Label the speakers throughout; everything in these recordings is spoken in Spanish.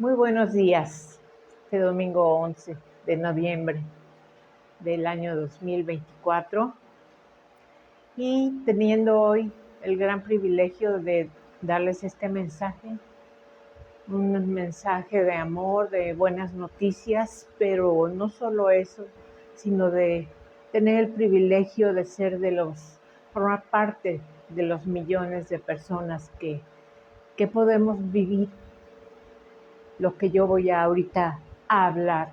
Speaker 1: Muy buenos días, este domingo 11 de noviembre del año 2024 y teniendo hoy el gran privilegio de darles este mensaje, un mensaje de amor, de buenas noticias, pero no solo eso, sino de tener el privilegio de formar parte de los millones de personas que podemos vivir lo que yo voy ahorita a hablar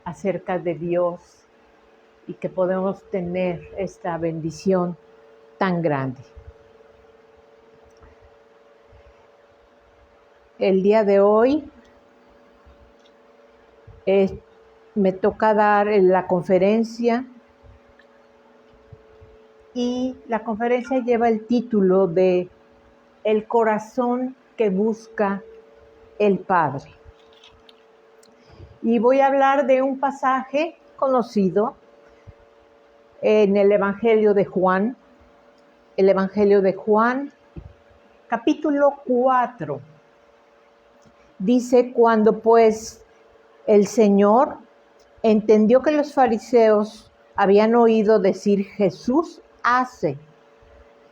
Speaker 1: acerca de Dios y que podemos tener esta bendición tan grande. El día de hoy me toca dar la conferencia y la conferencia lleva el título de El corazón que busca el Padre. Y voy a hablar de un pasaje conocido en el Evangelio de Juan. El Evangelio de Juan, capítulo 4. Dice, cuando pues el Señor entendió que los fariseos habían oído decir, Jesús hace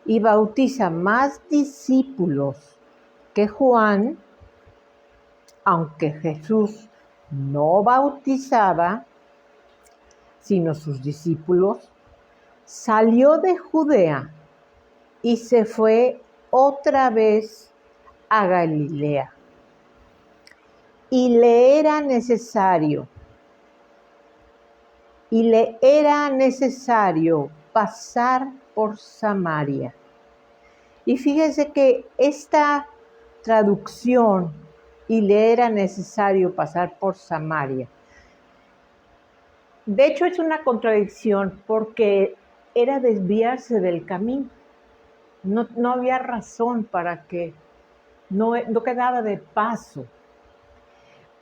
Speaker 1: y bautiza más discípulos que Juan, aunque Jesús no bautizaba, sino sus discípulos, salió de Judea y se fue otra vez a Galilea. Y le era necesario pasar por Samaria. Y fíjense que esta traducción, y le era necesario pasar por Samaria, de hecho es una contradicción porque era desviarse del camino. No había razón para que no quedaba de paso.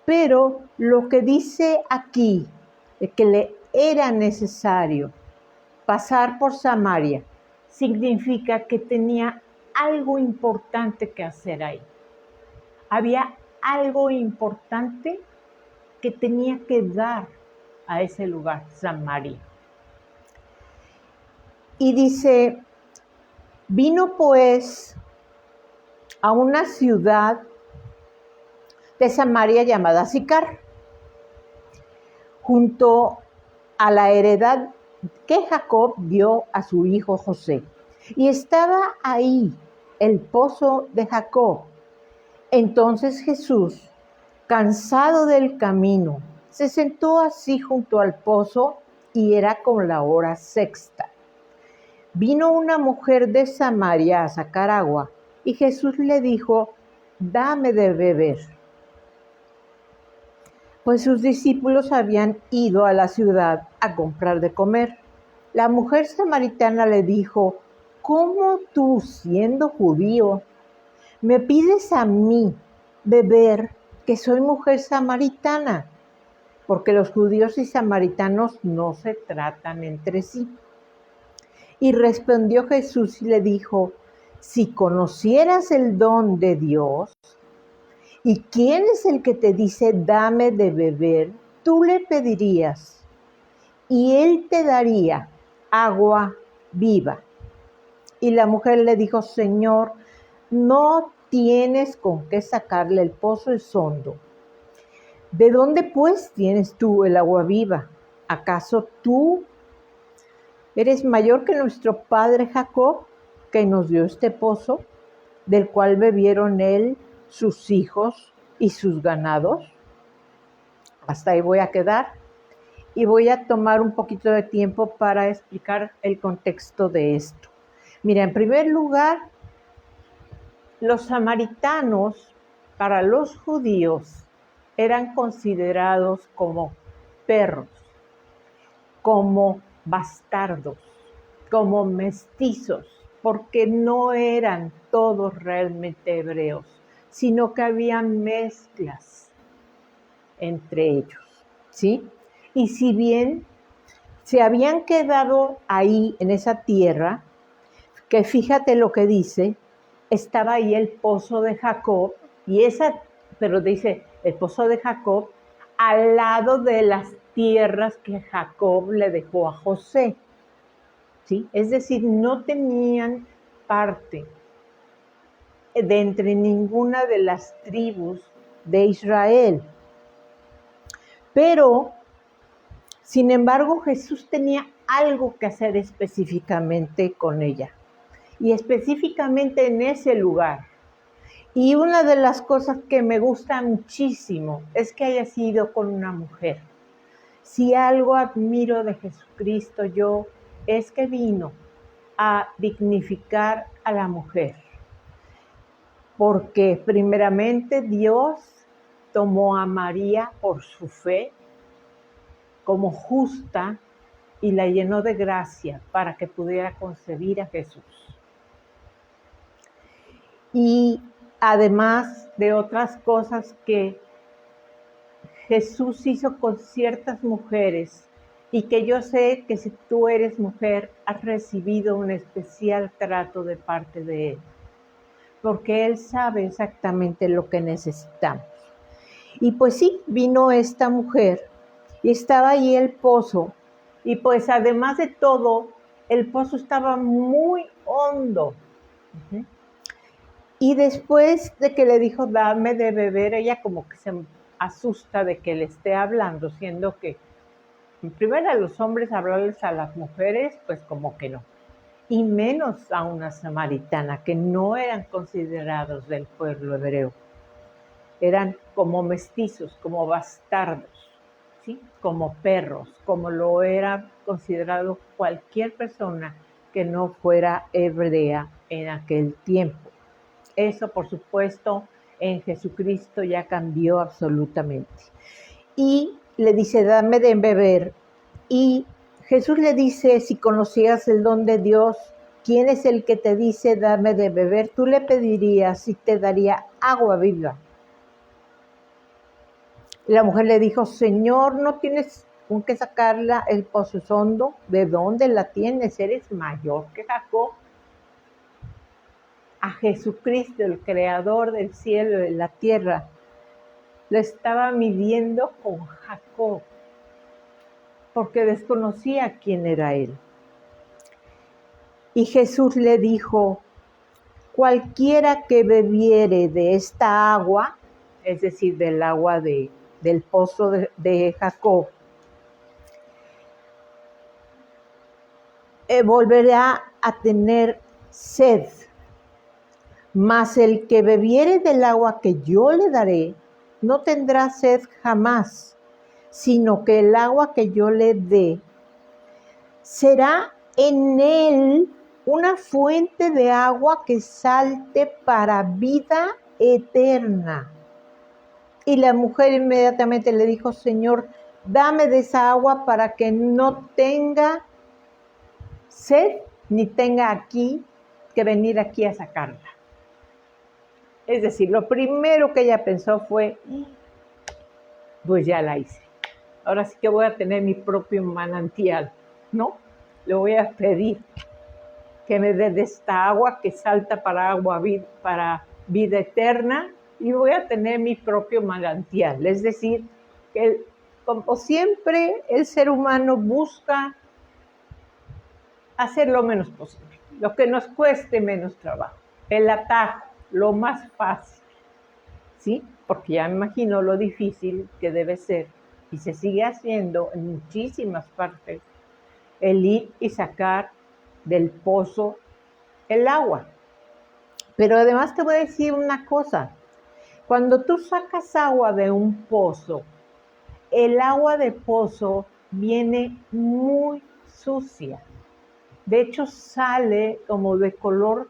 Speaker 1: Pero lo que dice aquí, de que le era necesario pasar por Samaria, significa que tenía algo importante que hacer ahí. Había algo importante que tenía que dar a ese lugar, Samaria. Y dice, vino pues a una ciudad de Samaria llamada Sicar, junto a la heredad que Jacob dio a su hijo José. Y estaba ahí el pozo de Jacob. Entonces Jesús, cansado del camino, se sentó así junto al pozo y era como la hora sexta. Vino una mujer de Samaria a sacar agua y Jesús le dijo, dame de beber. Pues sus discípulos habían ido a la ciudad a comprar de comer. La mujer samaritana le dijo, ¿cómo tú, siendo judío, me pides a mí beber, que soy mujer samaritana? Porque los judíos y samaritanos no se tratan entre sí. Y respondió Jesús y le dijo, si conocieras el don de Dios, ¿y quién es el que te dice, dame de beber? Tú le pedirías, y él te daría agua viva. Y la mujer le dijo, Señor, no tienes con qué sacarle, el pozo es hondo. ¿De dónde pues tienes tú el agua viva? ¿Acaso tú eres mayor que nuestro padre Jacob, que nos dio este pozo, del cual bebieron él, sus hijos y sus ganados? Hasta ahí voy a quedar y voy a tomar un poquito de tiempo para explicar el contexto de esto. Mira, en primer lugar, los samaritanos para los judíos eran considerados como perros, como bastardos, como mestizos, porque no eran todos realmente hebreos, sino que había mezclas entre ellos, ¿sí? Y si bien se habían quedado ahí en esa tierra, que fíjate lo que dice, estaba ahí el pozo de Jacob y esa pero dice el pozo de Jacob al lado de las tierras que Jacob le dejó a José, ¿sí? Es decir, no tenían parte de entre ninguna de las tribus de Israel. Pero, sin embargo, Jesús tenía algo que hacer específicamente con ella, y específicamente en ese lugar. Y una de las cosas que me gusta muchísimo es que haya sido con una mujer. Si algo admiro de Jesucristo yo, es que vino a dignificar a la mujer. Porque primeramente Dios tomó a María por su fe como justa y la llenó de gracia para que pudiera concebir a Jesús. Y además de otras cosas que Jesús hizo con ciertas mujeres y que yo sé que si tú eres mujer has recibido un especial trato de parte de Él, porque Él sabe exactamente lo que necesitamos. Y pues sí, vino esta mujer y estaba ahí el pozo, y pues además de todo, el pozo estaba muy hondo. Y después de que le dijo, dame de beber, ella como que se asusta de que le esté hablando, siendo que primero a los hombres hablarles a las mujeres, pues como que no. Y menos a una samaritana, que no eran considerados del pueblo hebreo. Eran como mestizos, como bastardos, ¿sí? Como perros, como lo era considerado cualquier persona que no fuera hebrea en aquel tiempo. Eso, por supuesto, en Jesucristo ya cambió absolutamente. Y le dice, dame de beber. Y Jesús le dice, si conocías el don de Dios, ¿quién es el que te dice, dame de beber? Tú le pedirías y te daría agua viva. La mujer le dijo, Señor, ¿no tienes con qué sacarla? El pozo es hondo. ¿De dónde la tienes? Eres mayor que Jacob. A Jesucristo, el creador del cielo y de la tierra, lo estaba midiendo con Jacob, porque desconocía quién era él. Y Jesús le dijo, cualquiera que bebiere de esta agua, es decir, del agua del pozo de Jacob, volverá a tener sed. Mas el que bebiere del agua que yo le daré, no tendrá sed jamás, sino que el agua que yo le dé será en él una fuente de agua que salte para vida eterna. Y la mujer inmediatamente le dijo, Señor, dame de esa agua para que no tenga sed ni tenga que venir aquí a sacarla. Es decir, lo primero que ella pensó fue, pues ya la hice. Ahora sí que voy a tener mi propio manantial, ¿no? Le voy a pedir que me dé de esta agua que salta para vida eterna, y voy a tener mi propio manantial. Es decir, que como siempre el ser humano busca hacer lo menos posible, lo que nos cueste menos trabajo, el atajo, lo más fácil, ¿sí? Porque ya me imagino lo difícil que debe ser, y se sigue haciendo en muchísimas partes, el ir y sacar del pozo el agua. Pero además te voy a decir una cosa, cuando tú sacas agua de un pozo, el agua de pozo viene muy sucia. De hecho, sale como de color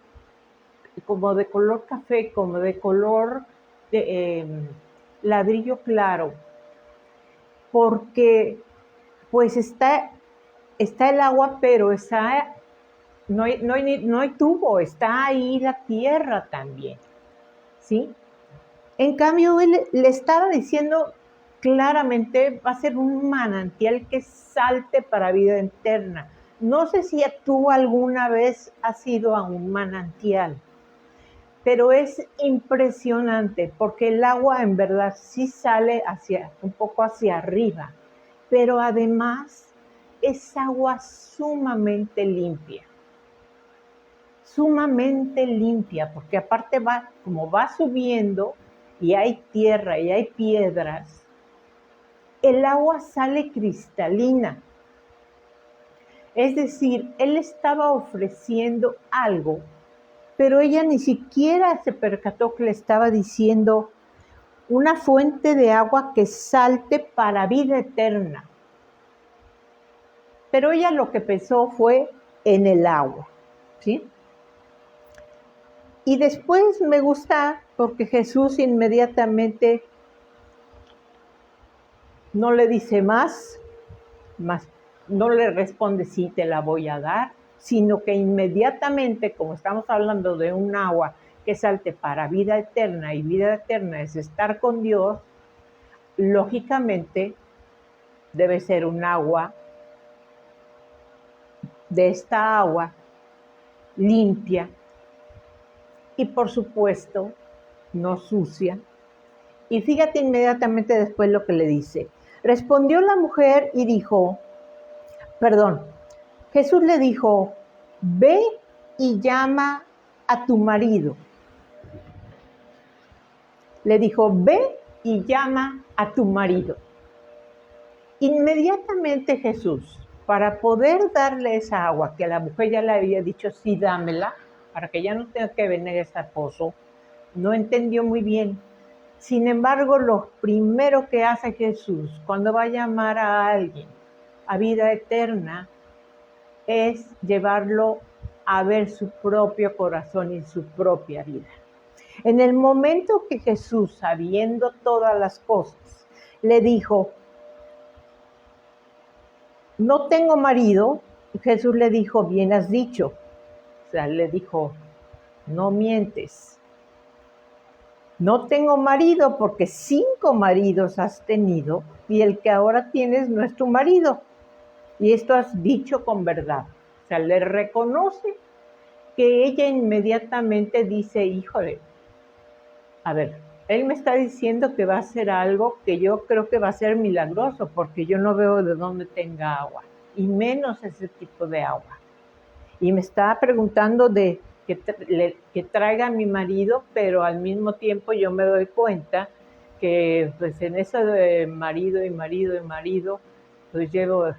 Speaker 1: café, como de color ladrillo claro, porque pues está el agua, pero no hay tubo, está ahí la tierra también, ¿sí? En cambio, él le estaba diciendo claramente, va a ser un manantial que salte para vida eterna. No sé si tú alguna vez has ido a un manantial, pero es impresionante porque el agua en verdad sí sale un poco hacia arriba, pero además es agua sumamente limpia, porque aparte como va subiendo y hay tierra y hay piedras, el agua sale cristalina. Es decir, él estaba ofreciendo algo, pero ella ni siquiera se percató que le estaba diciendo una fuente de agua que salte para vida eterna. Pero ella lo que pensó fue en el agua, ¿sí? Y después me gusta porque Jesús inmediatamente no le dice más, no le responde sí te la voy a dar, sino que inmediatamente, como estamos hablando de un agua que salte para vida eterna, y vida eterna es estar con Dios, lógicamente debe ser un agua, de esta agua limpia y por supuesto no sucia. Y fíjate inmediatamente después lo que le dice. Respondió la mujer y dijo, Jesús le dijo, ve y llama a tu marido. Le dijo, ve y llama a tu marido. Inmediatamente Jesús, para poder darle esa agua, que a la mujer ya le había dicho, sí, dámela, para que ya no tenga que venir a ese pozo, no entendió muy bien. Sin embargo, lo primero que hace Jesús cuando va a llamar a alguien a vida eterna es llevarlo a ver su propio corazón y su propia vida. En el momento que Jesús, sabiendo todas las cosas, le dijo, no tengo marido, Jesús le dijo, bien has dicho. O sea, le dijo, no mientes. No tengo marido porque 5 maridos has tenido y el que ahora tienes no es tu marido. Y esto has dicho con verdad. O sea, le reconoce que ella inmediatamente dice, híjole, a ver, él me está diciendo que va a hacer algo que yo creo que va a ser milagroso porque yo no veo de dónde tenga agua, y menos ese tipo de agua. Y me está preguntando de que traiga a mi marido, pero al mismo tiempo yo me doy cuenta que pues en eso de marido, pues llevo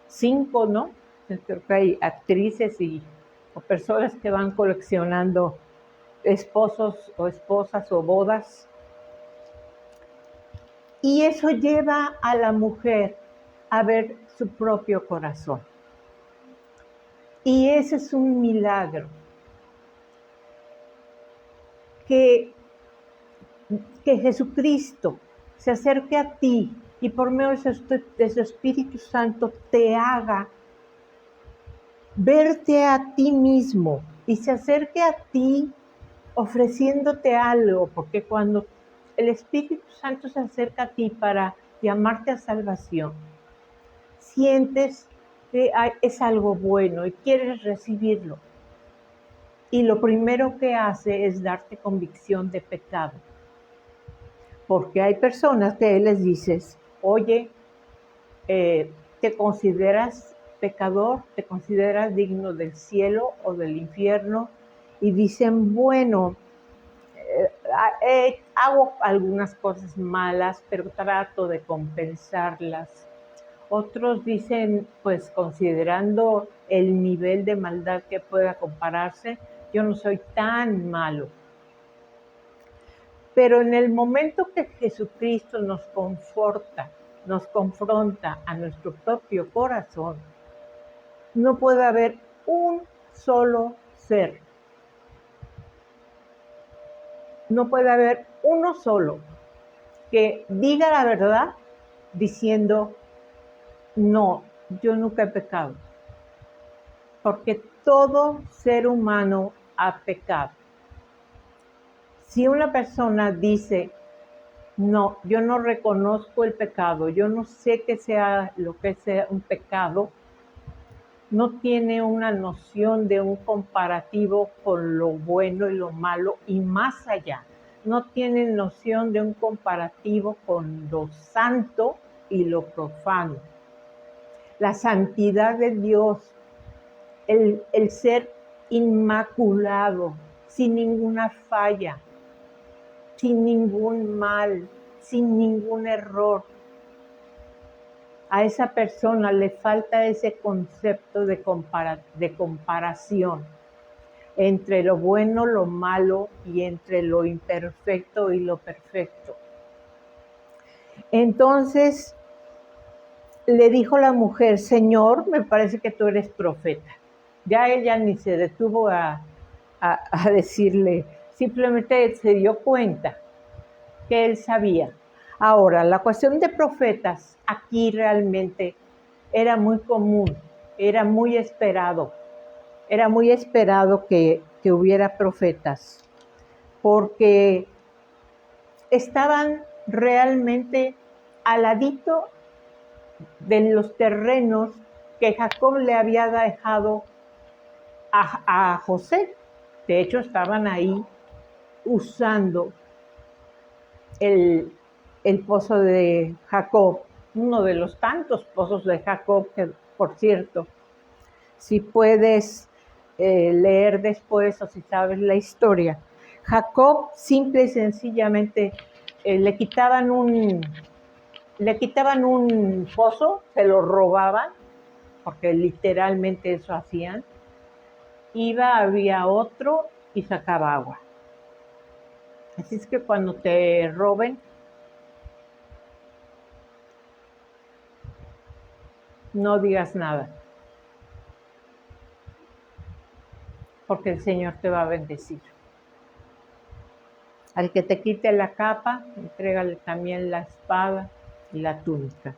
Speaker 1: 5, ¿no? Creo que hay actrices o personas que van coleccionando esposos o esposas o bodas. Y eso lleva a la mujer a ver su propio corazón. Y ese es un milagro. Que Jesucristo se acerque a ti y por medio de su Espíritu Santo te haga verte a ti mismo y se acerque a ti ofreciéndote algo, porque cuando el Espíritu Santo se acerca a ti para llamarte a salvación, sientes que es algo bueno y quieres recibirlo. Y lo primero que hace es darte convicción de pecado. Porque hay personas que les dices, oye, ¿te consideras pecador? ¿Te consideras digno del cielo o del infierno? Y dicen, bueno, hago algunas cosas malas, pero trato de compensarlas. Otros dicen, pues considerando el nivel de maldad que pueda compararse, yo no soy tan malo. Pero en el momento que Jesucristo nos confronta a nuestro propio corazón, no puede haber un solo ser. No puede haber uno solo que diga la verdad diciendo, no, yo nunca he pecado. Porque todo ser humano ha pecado. Si una persona dice, no, yo no reconozco el pecado, yo no sé qué sea lo que sea un pecado, no tiene una noción de un comparativo con lo bueno y lo malo y más allá. No tiene noción de un comparativo con lo santo y lo profano. La santidad de Dios, el ser inmaculado, sin ninguna falla, sin ningún mal, sin ningún error. A esa persona le falta ese concepto de comparación entre lo bueno, lo malo y entre lo imperfecto y lo perfecto. Entonces le dijo la mujer: Señor, me parece que tú eres profeta. Ya ella ni se detuvo a decirle, simplemente se dio cuenta que él sabía. Ahora, la cuestión de profetas aquí realmente era muy común, era muy esperado que hubiera profetas, porque estaban realmente al ladito de los terrenos que Jacob le había dejado a José. De hecho, estaban ahí usando el pozo de Jacob, uno de los tantos pozos de Jacob, que por cierto, si puedes leer después o si sabes la historia, Jacob simple y sencillamente le quitaban un pozo, se lo robaban, porque literalmente eso hacían, había otro y sacaba agua. Así es que cuando te roben, no digas nada, porque el Señor te va a bendecir. Al que te quite la capa, entrégale también la espada y la túnica.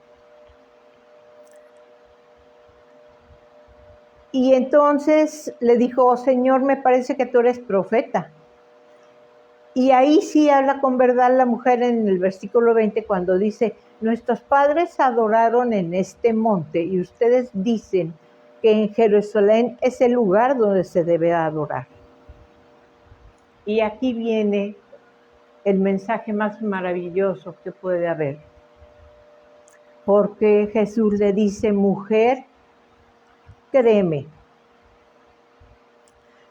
Speaker 1: Y entonces le dijo: Señor, me parece que tú eres profeta. Y ahí sí habla con verdad la mujer en el versículo 20 cuando dice: nuestros padres adoraron en este monte y ustedes dicen que en Jerusalén es el lugar donde se debe adorar. Y aquí viene el mensaje más maravilloso que puede haber. Porque Jesús le dice: mujer, créeme,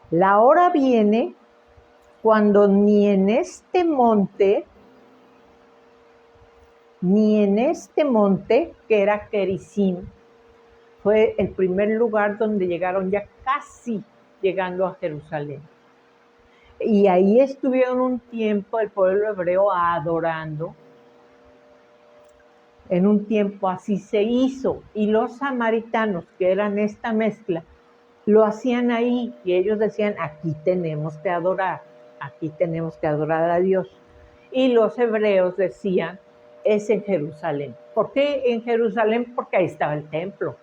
Speaker 1: la hora viene cuando ni en este monte, que era Gerizim, fue el primer lugar donde llegaron, ya casi llegando a Jerusalén. Y ahí estuvieron un tiempo el pueblo hebreo adorando. En un tiempo así se hizo. Y los samaritanos, que eran esta mezcla, lo hacían ahí. Y ellos decían: aquí tenemos que adorar a Dios. Y los hebreos decían: es en Jerusalén. ¿Por qué en Jerusalén? Porque ahí estaba el templo.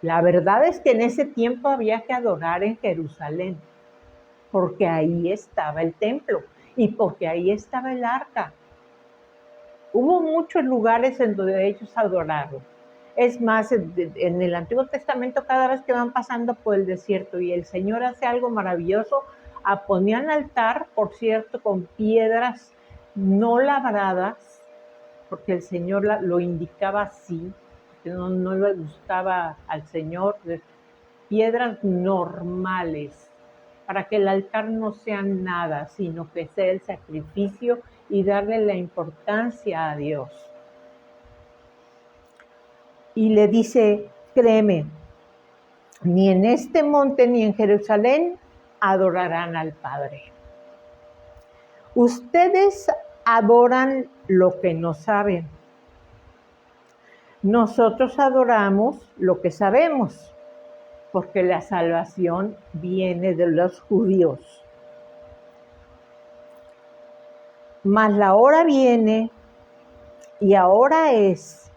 Speaker 1: La verdad es que en ese tiempo había que adorar en Jerusalén, porque ahí estaba el templo y porque ahí estaba el arca. Hubo muchos lugares en donde ellos adoraron. Es más, en el Antiguo Testamento, cada vez que van pasando por el desierto y el Señor hace algo maravilloso, ponían altar, por cierto, con piedras no labradas, porque el Señor lo indicaba así, que no le gustaba al Señor, piedras normales, para que el altar no sea nada, sino que sea el sacrificio y darle la importancia a Dios. Y le dice: créeme, ni en este monte ni en Jerusalén adorarán al Padre. Ustedes adoran lo que no saben. Nosotros adoramos lo que sabemos, porque la salvación viene de los judíos. Mas la hora viene, y ahora es,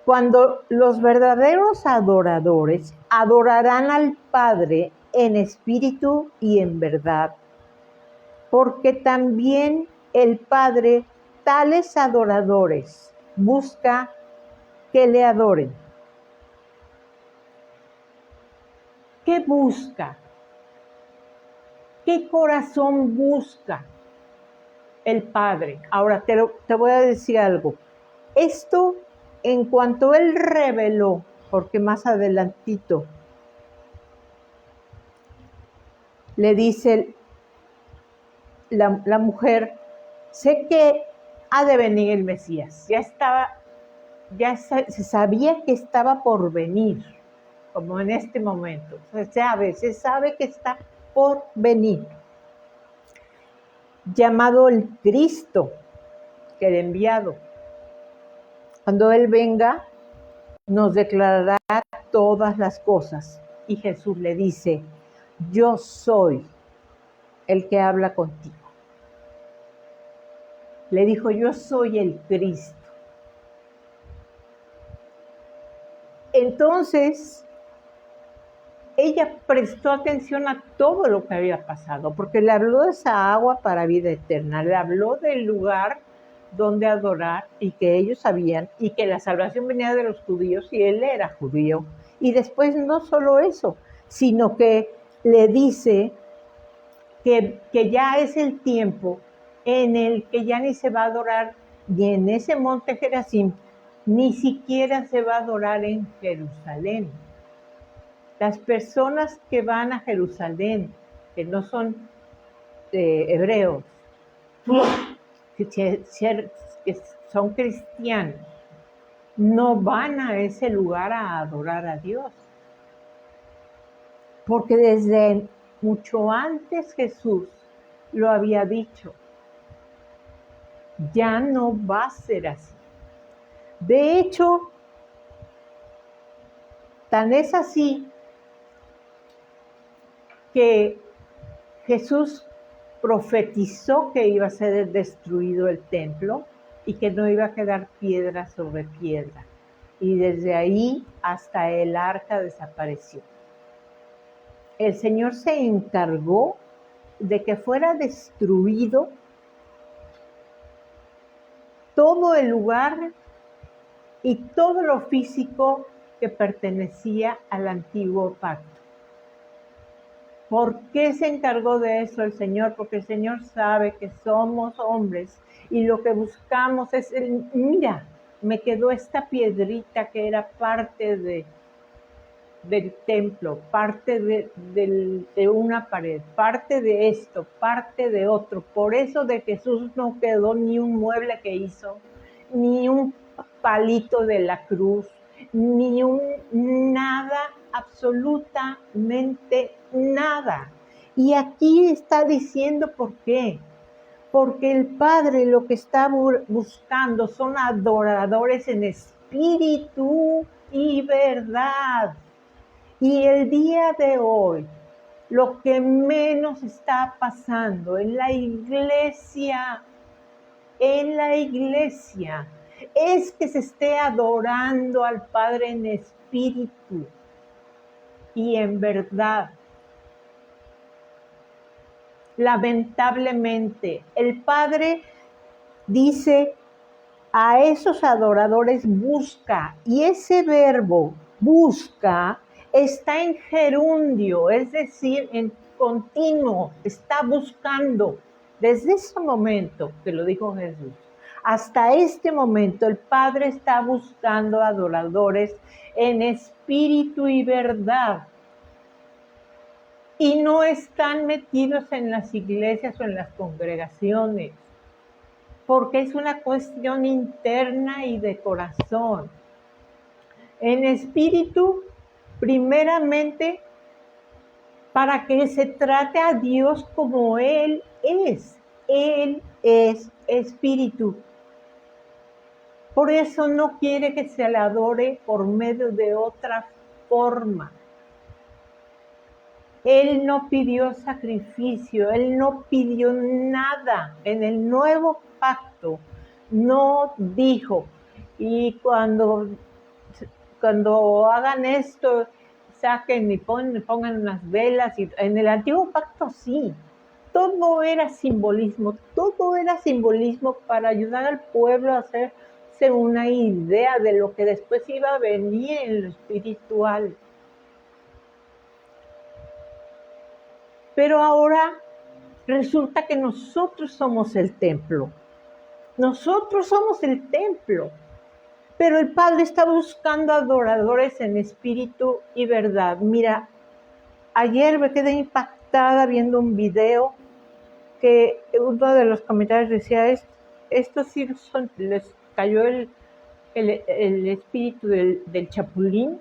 Speaker 1: cuando los verdaderos adoradores adorarán al Padre en espíritu y en verdad, porque también el Padre tales adoradores busca que le adoren. ¿Qué busca? ¿Qué corazón busca el Padre? Ahora te voy a decir algo. Esto, en cuanto Él reveló, porque más adelantito le dice la mujer, sé que ha de venir el Mesías. Se sabía que estaba por venir, como en este momento. Se sabe que está por venir. Llamado el Cristo, que el enviado. Cuando Él venga, nos declarará todas las cosas. Y Jesús le dice, yo soy el que habla contigo. Le dijo, yo soy el Cristo. Entonces, ella prestó atención a todo lo que había pasado, porque le habló de esa agua para vida eterna, le habló del lugar donde adorar y que ellos sabían, y que la salvación venía de los judíos y él era judío. Y después no solo eso, sino que le dice que ya es el tiempo en el que ya ni se va a adorar ni en ese monte Gerazim, ni siquiera se va a adorar en Jerusalén. Las personas que van a Jerusalén, que no son hebreos, que son cristianos, no van a ese lugar a adorar a Dios. Porque desde mucho antes Jesús lo había dicho. Ya no va a ser así. De hecho, tan es así que Jesús profetizó que iba a ser destruido el templo y que no iba a quedar piedra sobre piedra. Y desde ahí hasta el arca desapareció. El Señor se encargó de que fuera destruido todo el lugar y todo lo físico que pertenecía al antiguo pacto. ¿Por qué se encargó de eso el Señor? Porque el Señor sabe que somos hombres y lo que buscamos es mira, me quedó esta piedrita que era parte del templo, parte de una pared, parte de esto, parte de otro. Por eso de Jesús no quedó ni un mueble que hizo, ni un palito de la cruz, ni nada, absolutamente nada. Y aquí está diciendo por qué. Porque el Padre lo que está buscando son adoradores en espíritu y verdad. Y el día de hoy, lo que menos está pasando en la iglesia, es que se esté adorando al Padre en espíritu y en verdad. Lamentablemente, el Padre dice a esos adoradores busca, y ese verbo busca está en gerundio, es decir, en continuo, está buscando. Desde ese momento que lo dijo Jesús, hasta este momento el Padre está buscando adoradores en espíritu y verdad. Y no están metidos en las iglesias o en las congregaciones, porque es una cuestión interna y de corazón. En espíritu, primeramente, para que se trate a Dios como Él es. Él es espíritu. Por eso no quiere que se le adore por medio de otra forma. Él no pidió sacrificio, Él no pidió nada. En el nuevo pacto no dijo, y cuando hagan esto, saquen y pongan unas velas. Y en el antiguo pacto sí, todo era simbolismo para ayudar al pueblo a hacerse una idea de lo que después iba a venir en lo espiritual. Pero ahora resulta que nosotros somos el templo. Nosotros somos el templo. Pero el Padre está buscando adoradores en espíritu y verdad. Mira, ayer me quedé impactada viendo un video que uno de los comentarios decía, estos sí les cayó el espíritu del chapulín.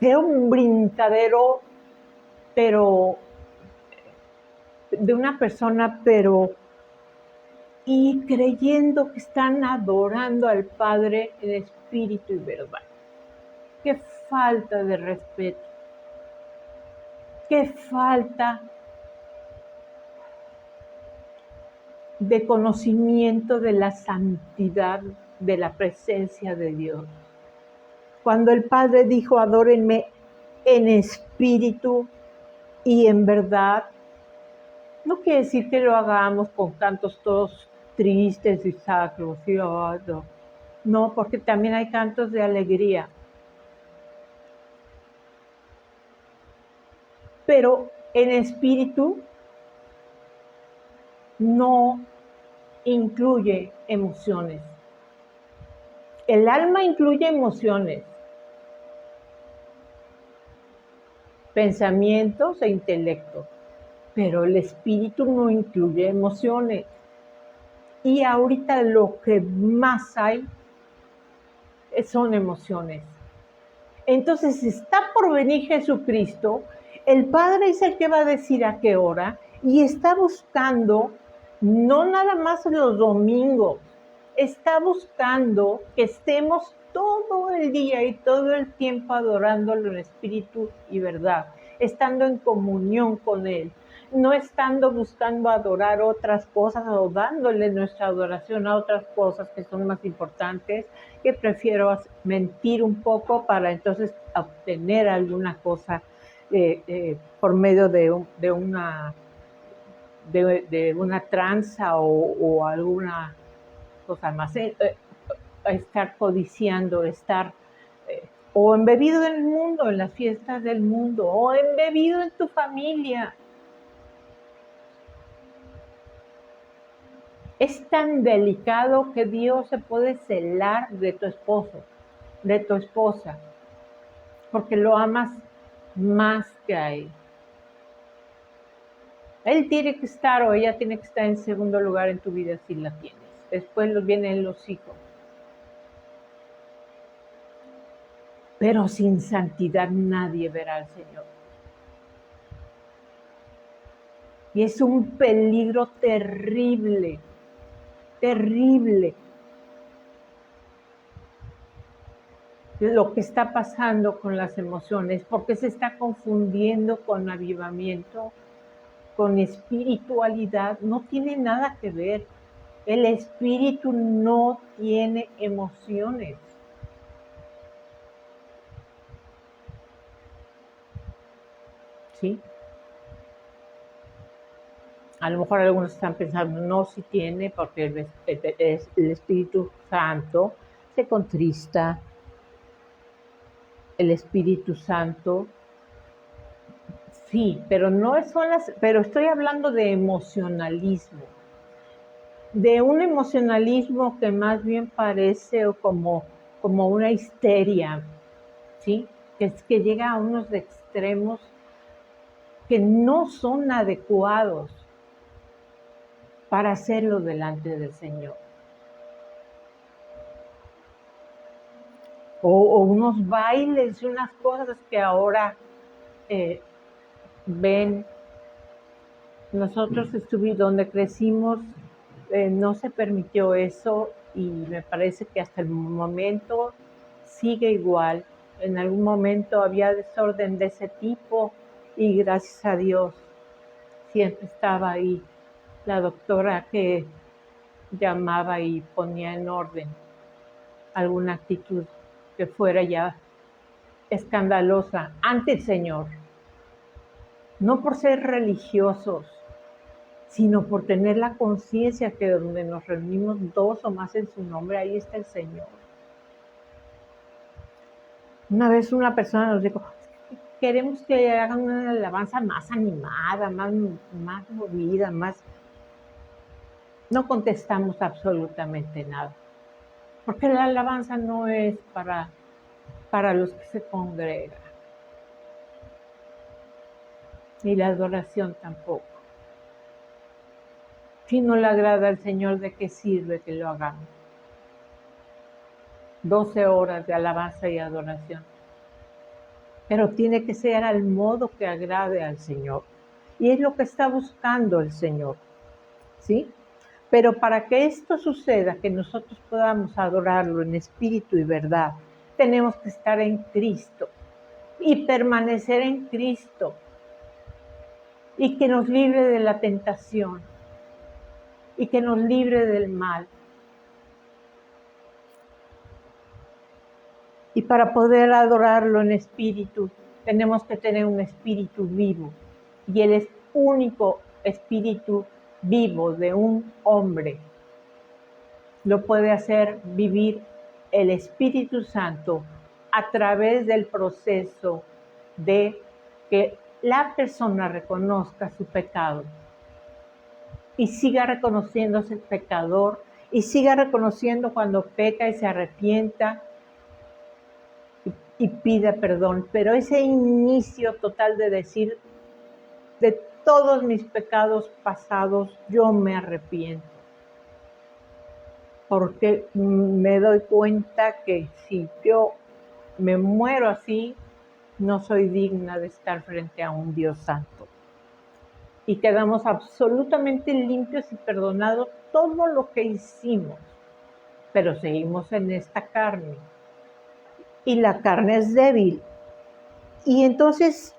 Speaker 1: Era un brincadero, pero de una persona, pero y creyendo que están adorando al Padre en espíritu y verdad. Qué falta de respeto, qué falta de conocimiento de la santidad de la presencia de Dios. Cuando el Padre dijo, adórenme en espíritu y en verdad, no quiere decir que lo hagamos con cantos todos tristes y sacros. Y, no, porque también hay cantos de alegría. Pero en espíritu no incluye emociones. El alma incluye emociones, pensamientos e intelecto, pero el espíritu no incluye emociones. Y ahorita lo que más hay son emociones. Entonces está por venir Jesucristo, el Padre es el que va a decir a qué hora, y está buscando, no nada más los domingos, está buscando que estemos todo el día y todo el tiempo adorándolo en espíritu y verdad, estando en comunión con Él, no estando buscando adorar otras cosas o dándole nuestra adoración a otras cosas que son más importantes, que prefiero mentir un poco para entonces obtener alguna cosa por medio de una tranza o alguna cosa más. Estar codiciando, estar o embebido en el mundo, en las fiestas del mundo, o embebido en tu familia. Es tan delicado que Dios se puede celar de tu esposo, de tu esposa, porque lo amas más que a Él. Él tiene que estar o ella tiene que estar en segundo lugar en tu vida si la tienes. Después vienen los hijos. Pero sin santidad nadie verá al Señor. Y es un peligro terrible, terrible. Lo que está pasando con las emociones, porque se está confundiendo con avivamiento, con espiritualidad, no tiene nada que ver. El espíritu no tiene emociones. ¿Sí? A lo mejor algunos están pensando, no, si tiene, porque el Espíritu Santo se contrista. El Espíritu Santo, sí, pero pero estoy hablando de emocionalismo. De un emocionalismo que más bien parece como una histeria, ¿sí? Que llega a unos extremos que no son adecuados para hacerlo delante del Señor. O unos bailes y unas cosas que ahora ven. Nosotros estuvimos donde crecimos, no se permitió eso y me parece que hasta el momento sigue igual. En algún momento había desorden de ese tipo y gracias a Dios siempre estaba ahí la doctora que llamaba y ponía en orden alguna actitud que fuera ya escandalosa ante el Señor. No por ser religiosos, sino por tener la conciencia que donde nos reunimos dos o más en su nombre, ahí está el Señor. Una vez una persona nos dijo, queremos que hagan una alabanza más animada, más movida, más... No contestamos absolutamente nada, porque la alabanza no es para los que se congregan, ni la adoración tampoco. Si no le agrada al Señor, ¿de qué sirve que lo hagamos? 12 horas de alabanza y adoración. Pero tiene que ser al modo que agrade al Señor. Y es lo que está buscando el Señor, ¿sí? Pero para que esto suceda, que nosotros podamos adorarlo en espíritu y verdad, tenemos que estar en Cristo y permanecer en Cristo y que nos libre de la tentación y que nos libre del mal. Y para poder adorarlo en espíritu, tenemos que tener un espíritu vivo. Y el único espíritu vivo de un hombre lo puede hacer vivir el Espíritu Santo a través del proceso de que la persona reconozca su pecado y siga reconociéndose pecador y siga reconociendo cuando peca y se arrepienta y pida perdón. Pero ese inicio total de decir, de todos mis pecados pasados, yo me arrepiento. Porque me doy cuenta que si yo me muero así, no soy digna de estar frente a un Dios santo. Y quedamos absolutamente limpios y perdonados todo lo que hicimos, pero seguimos en esta carne. Y la carne es débil. Y entonces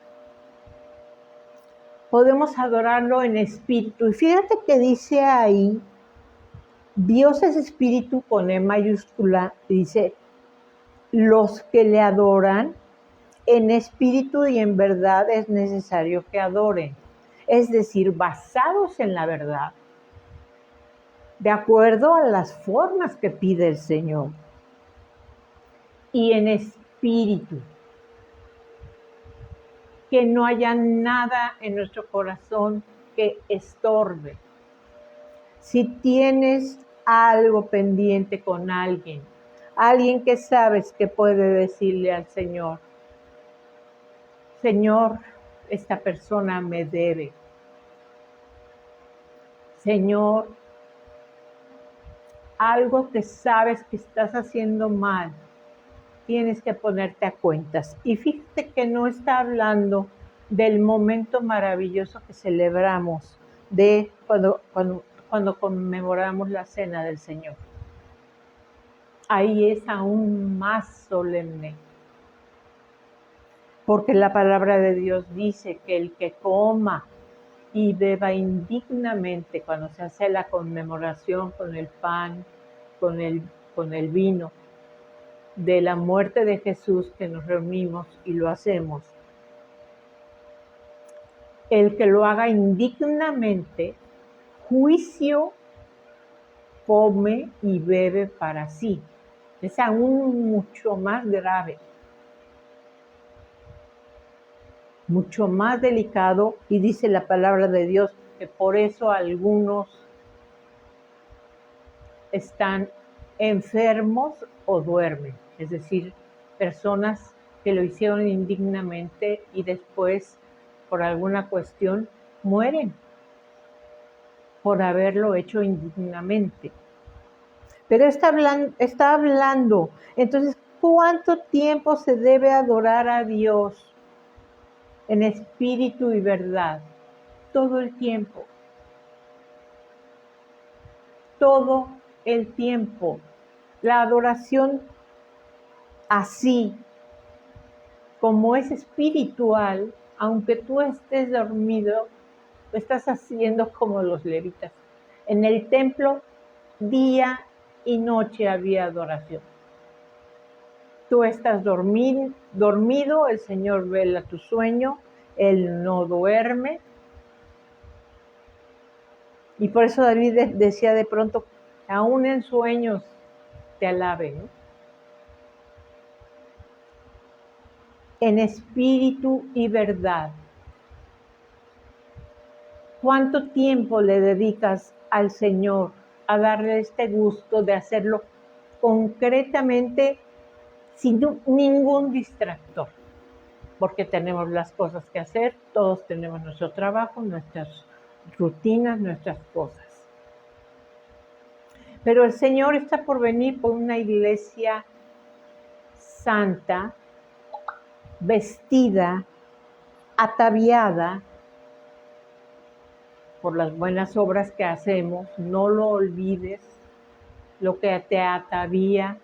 Speaker 1: podemos adorarlo en espíritu. Y fíjate que dice ahí, Dios es espíritu con E mayúscula, dice, los que le adoran en espíritu y en verdad es necesario que adoren. Es decir, basados en la verdad, de acuerdo a las formas que pide el Señor. Y en espíritu. Que no haya nada en nuestro corazón que estorbe. Si tienes algo pendiente con alguien que sabes que puede decirle al Señor, Señor, esta persona me debe. Señor, algo que sabes que estás haciendo mal, tienes que ponerte a cuentas. Y fíjate que no está hablando del momento maravilloso que celebramos de cuando conmemoramos la cena del Señor. Ahí es aún más solemne. Porque la palabra de Dios dice que el que coma y beba indignamente cuando se hace la conmemoración con el pan, con el vino, de la muerte de Jesús, que nos reunimos y lo hacemos. El que lo haga indignamente, juicio come y bebe para sí. Es aún mucho más grave, mucho más delicado, y dice la palabra de Dios que por eso algunos están enfermos o duermen, es decir, personas que lo hicieron indignamente y después, por alguna cuestión, mueren por haberlo hecho indignamente. Pero está hablando, entonces, ¿cuánto tiempo se debe adorar a Dios en espíritu y verdad? Todo el tiempo. Todo el tiempo. La adoración así como es espiritual, aunque tú estés dormido, lo estás haciendo como los levitas. En el templo, día y noche había adoración. Tú estás dormido, el Señor vela tu sueño, Él no duerme. Y por eso David decía de pronto, aún en sueños te alabe, ¿no? en espíritu y verdad. ¿Cuánto tiempo le dedicas al Señor a darle este gusto de hacerlo concretamente sin ningún distractor? Porque tenemos las cosas que hacer, todos tenemos nuestro trabajo, nuestras rutinas, nuestras cosas. Pero el Señor está por venir por una iglesia santa, vestida, ataviada por las buenas obras que hacemos. No lo olvides, lo que te atavía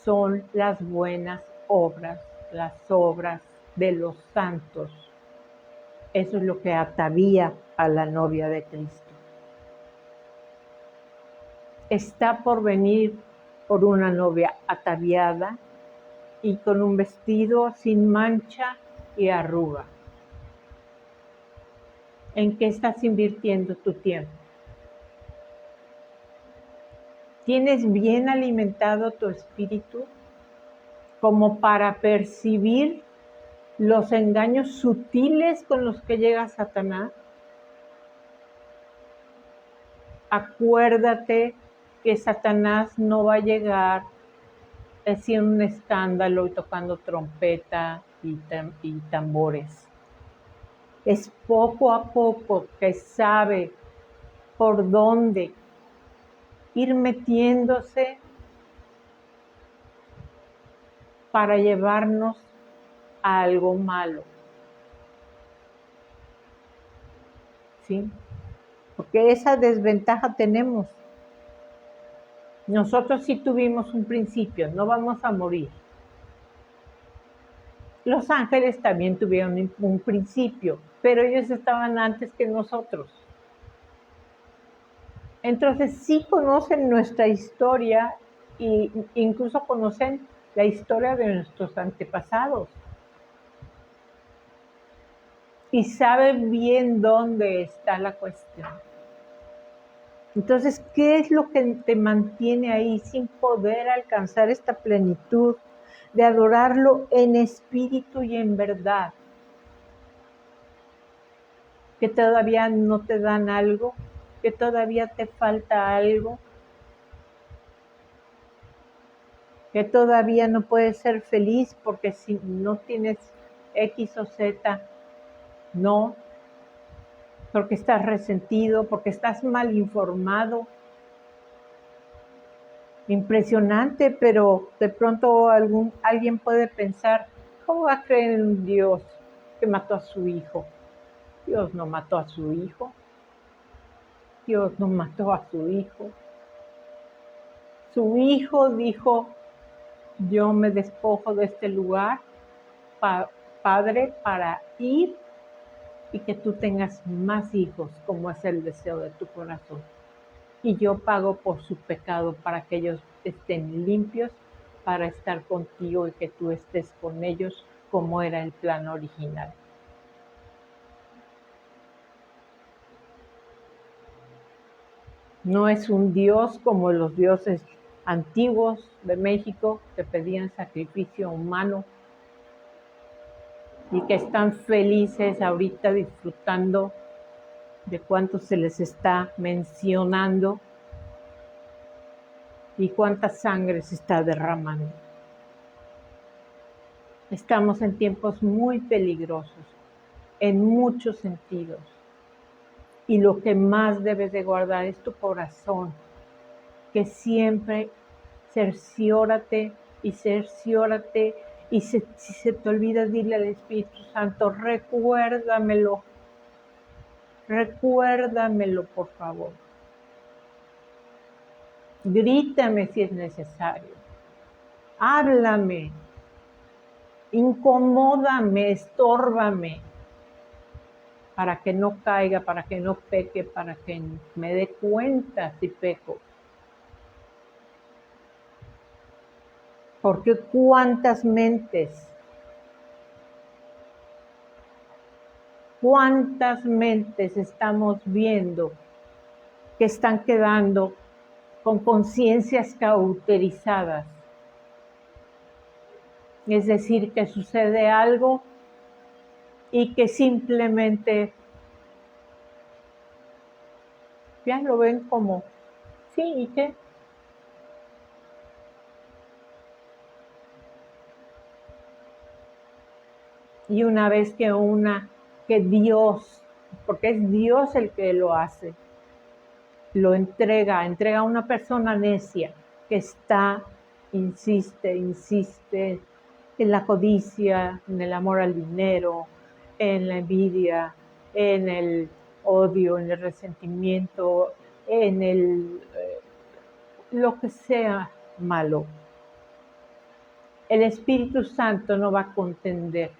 Speaker 1: son las buenas obras, las obras de los santos. Eso es lo que atavía a la novia de Cristo. Está por venir por una novia ataviada y con un vestido sin mancha y arruga. ¿En qué estás invirtiendo tu tiempo? ¿Tienes bien alimentado tu espíritu como para percibir los engaños sutiles con los que llega Satanás? Acuérdate que Satanás no va a llegar haciendo un escándalo y tocando trompeta y tambores. Es poco a poco que sabe por dónde ir metiéndose para llevarnos a algo malo. ¿Sí? Porque esa desventaja tenemos. Nosotros sí tuvimos un principio, no vamos a morir. Los ángeles también tuvieron un principio, pero ellos estaban antes que nosotros. Entonces sí conocen nuestra historia e incluso conocen la historia de nuestros antepasados. Y saben bien dónde está la cuestión. Entonces, ¿qué es lo que te mantiene ahí sin poder alcanzar esta plenitud de adorarlo en espíritu y en verdad? ¿Que todavía no te dan algo? ¿Que todavía te falta algo? ¿Que todavía no puedes ser feliz porque si no tienes X o Z, no? Porque estás resentido, porque estás mal informado. Impresionante, pero de pronto alguien puede pensar, ¿cómo va a creer en un Dios que mató a su hijo? Dios no mató a su hijo. Dios no mató a su hijo. Su hijo dijo, yo me despojo de este lugar, Padre, para ir y que tú tengas más hijos, como es el deseo de tu corazón. Y yo pago por su pecado para que ellos estén limpios, para estar contigo y que tú estés con ellos como era el plan original. No es un Dios como los dioses antiguos de México que pedían sacrificio humano y que están felices ahorita disfrutando de cuánto se les está mencionando y cuánta sangre se está derramando. Estamos en tiempos muy peligrosos, en muchos sentidos. Y lo que más debes de guardar es tu corazón, que siempre cerciórate, y si se te olvida, dile al Espíritu Santo, recuérdamelo, por favor. Grítame si es necesario. Háblame, incomódame, estórbame, para que no caiga, para que no peque, para que me dé cuenta si peco. Porque cuántas mentes estamos viendo que están quedando con conciencias cauterizadas Es decir, que sucede algo y que simplemente ya lo ven como, sí, ¿y qué? Y una vez que Dios, porque es Dios el que lo hace, lo entrega a una persona necia que insiste en la codicia, en el amor al dinero, en la envidia, en el odio, en el resentimiento, en lo que sea malo. El Espíritu Santo no va a contender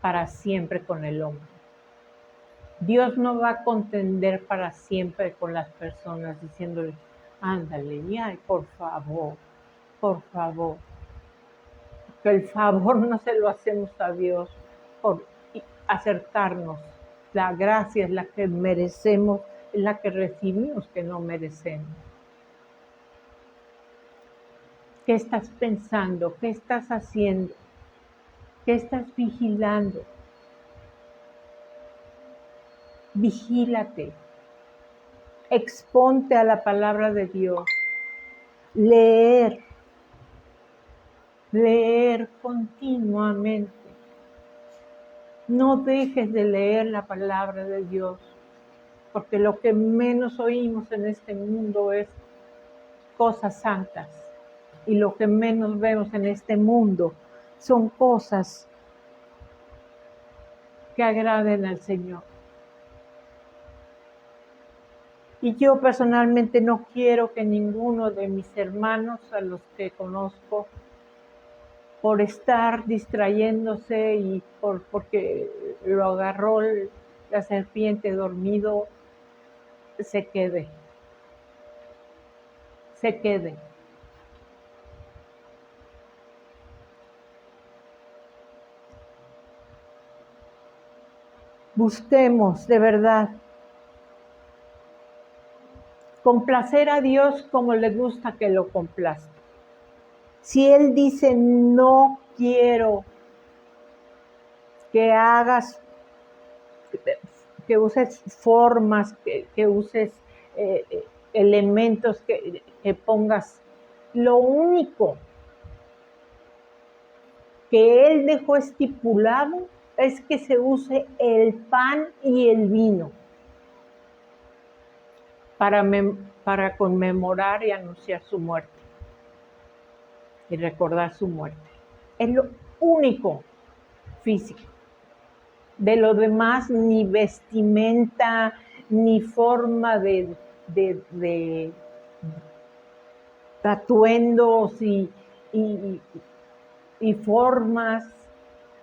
Speaker 1: para siempre con el hombre. Dios no va a contender para siempre con las personas diciéndole, ándale, ya, por favor, por favor. Que el favor no se lo hacemos a Dios por acercarnos. La gracia es la que merecemos, es la que recibimos que no merecemos. ¿Qué estás pensando? ¿Qué estás haciendo? ¿Qué estás vigilando? Vigílate. Exponte a la palabra de Dios. Leer continuamente. No dejes de leer la palabra de Dios, porque lo que menos oímos en este mundo es cosas santas, y lo que menos vemos en este mundo son cosas que agraden al Señor. Y yo personalmente no quiero que ninguno de mis hermanos, a los que conozco, por estar distrayéndose y porque lo agarró la serpiente dormido, se quede. Busquemos de verdad complacer a Dios como le gusta que lo complazca. Si Él dice, no quiero que hagas, que uses formas, que uses elementos, que pongas, lo único que Él dejó estipulado es que se use el pan y el vino para conmemorar y anunciar su muerte y recordar su muerte. Es lo único físico. De lo demás, ni vestimenta, ni forma de atuendos y formas,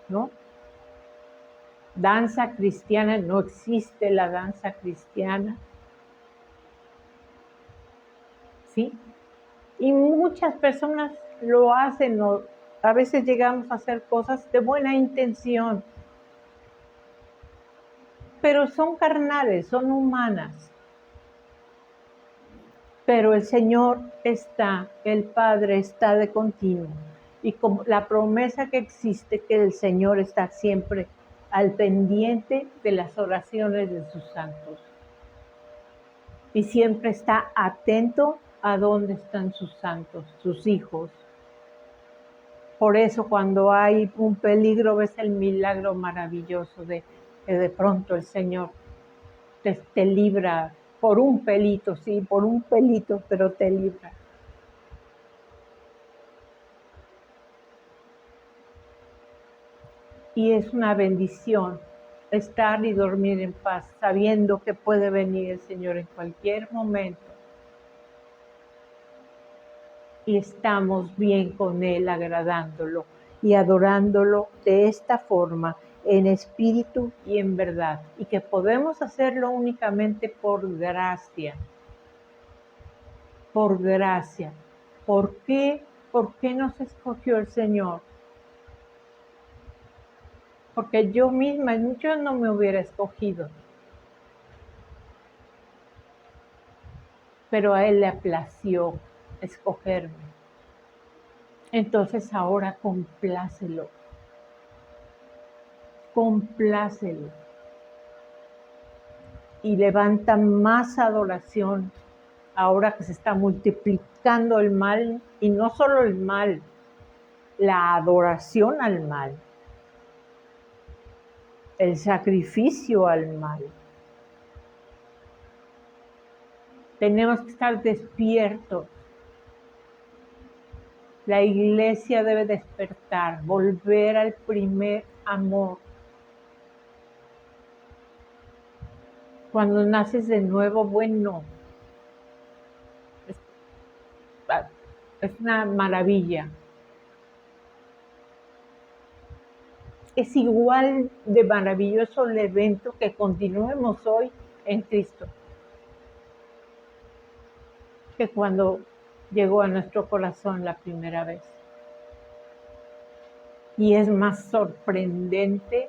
Speaker 1: ¿no? Danza cristiana, no existe la danza cristiana, ¿sí? Y muchas personas lo hacen, o a veces llegamos a hacer cosas de buena intención, pero son carnales, son humanas. Pero el Señor está, el Padre está de continuo. Y como la promesa que existe, que el Señor está siempre al pendiente de las oraciones de sus santos. Y siempre está atento a dónde están sus santos, sus hijos. Por eso cuando hay un peligro, ves el milagro maravilloso de que de pronto el Señor te libra por un pelito, sí, por un pelito, pero te libra. Y es una bendición estar y dormir en paz, sabiendo que puede venir el Señor en cualquier momento. Y estamos bien con Él, agradándolo y adorándolo de esta forma, en espíritu y en verdad. Y que podemos hacerlo únicamente por gracia. Por gracia. ¿Por qué? ¿Por qué nos escogió el Señor? Porque yo misma, yo no me hubiera escogido. Pero a Él le plació escogerme. Entonces ahora complácelo. Complácelo. Y levanta más adoración ahora que se está multiplicando el mal, y no solo el mal, la adoración al mal, el sacrificio al mal. Tenemos que estar despiertos. La iglesia debe despertar, volver al primer amor. Cuando naces de nuevo, bueno, es una maravilla. Es igual de maravilloso el evento que continuemos hoy en Cristo, que cuando llegó a nuestro corazón la primera vez. Y es más sorprendente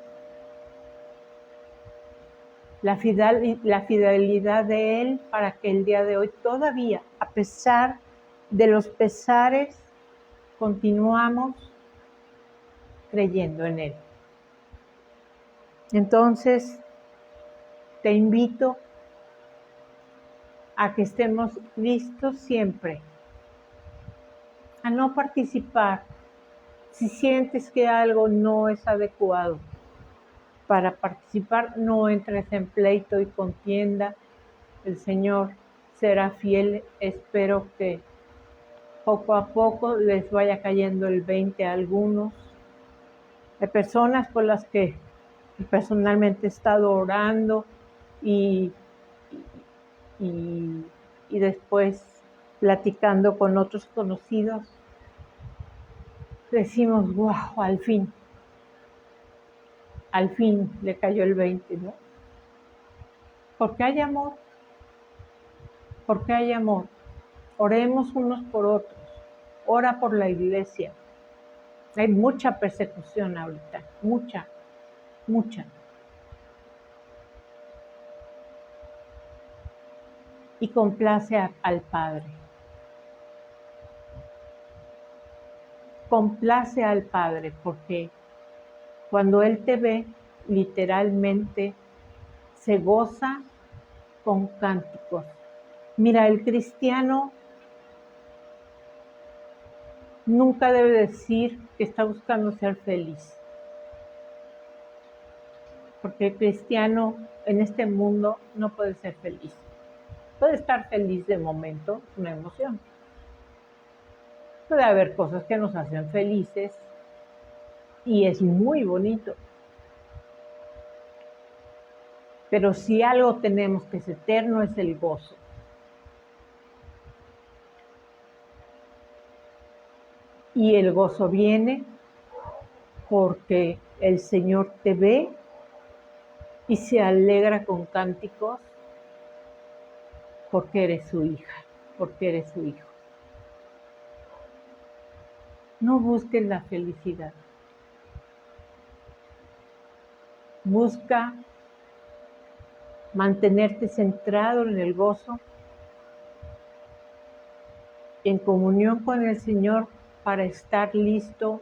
Speaker 1: la fidelidad de Él para que el día de hoy todavía, a pesar de los pesares, continuamos creyendo en Él. Entonces, te invito a que estemos listos siempre, a no participar si sientes que algo no es adecuado. Para participar no entres en pleito y contienda. El Señor será fiel. Espero que poco a poco les vaya cayendo el 20 a algunos. Hay personas por las que personalmente he estado orando y después platicando con otros conocidos. Decimos, wow, al fin le cayó el 20, ¿no? Porque hay amor, porque hay amor. Oremos unos por otros, ora por la iglesia. Hay mucha persecución ahorita, mucha. Y complace al Padre. Complace al Padre, porque cuando Él te ve, literalmente se goza con cánticos. Mira, el cristiano nunca debe decir que está buscando ser feliz, porque el cristiano en este mundo no puede ser feliz. Puede estar feliz de momento, una emoción. Puede haber cosas que nos hacen felices y es muy bonito. Pero si algo tenemos que es eterno es el gozo. Y el gozo viene porque el Señor te ve y se alegra con cánticos porque eres su hija, porque eres su hijo. No busques la felicidad. Busca mantenerte centrado en el gozo, en comunión con el Señor para estar listo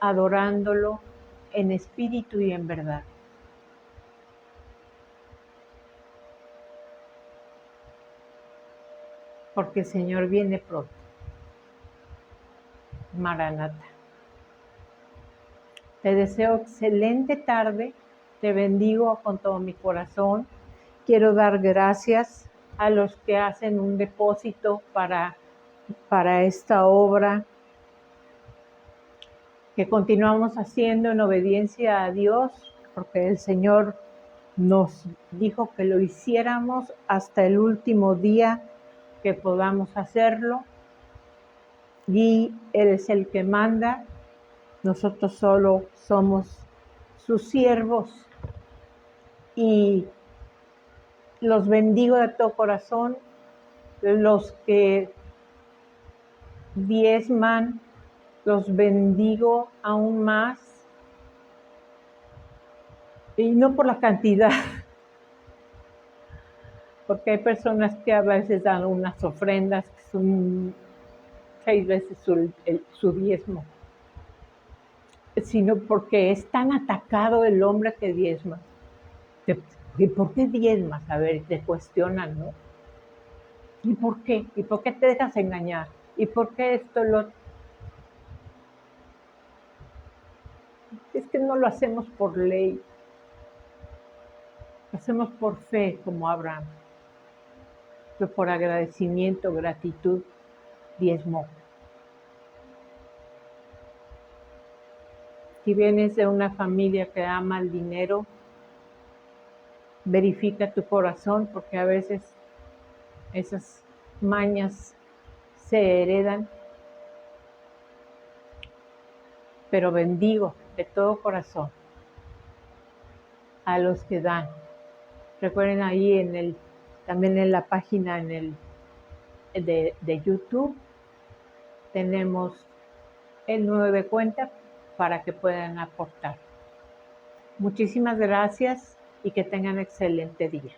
Speaker 1: adorándolo en espíritu y en verdad. Porque el Señor viene pronto. Maranata. Te deseo excelente tarde, te bendigo con todo mi corazón. Quiero dar gracias a los que hacen un depósito para esta obra que continuamos haciendo en obediencia a Dios, porque el Señor nos dijo que lo hiciéramos hasta el último día que podamos hacerlo, y Él es el que manda. Nosotros solo somos sus siervos, y los bendigo de todo corazón. Los que diezman, los bendigo aún más, y no por la cantidad, porque hay personas que a veces dan unas ofrendas que son 6 veces su diezmo, sino porque es tan atacado el hombre que diezma. ¿Y por qué diezmas? A ver, te cuestionan, ¿no? ¿Y por qué? ¿Y por qué te dejas engañar? ¿Y por qué esto lo...? Es que no lo hacemos por ley, lo hacemos por fe, como Abraham, pero por agradecimiento, gratitud, diezmo. Si vienes de una familia que ama el dinero, verifica tu corazón, porque a veces esas mañas se heredan, pero bendigo de todo corazón a los que dan. Recuerden ahí también en la página de YouTube tenemos el número de cuenta para que puedan aportar. Muchísimas gracias y que tengan excelente día.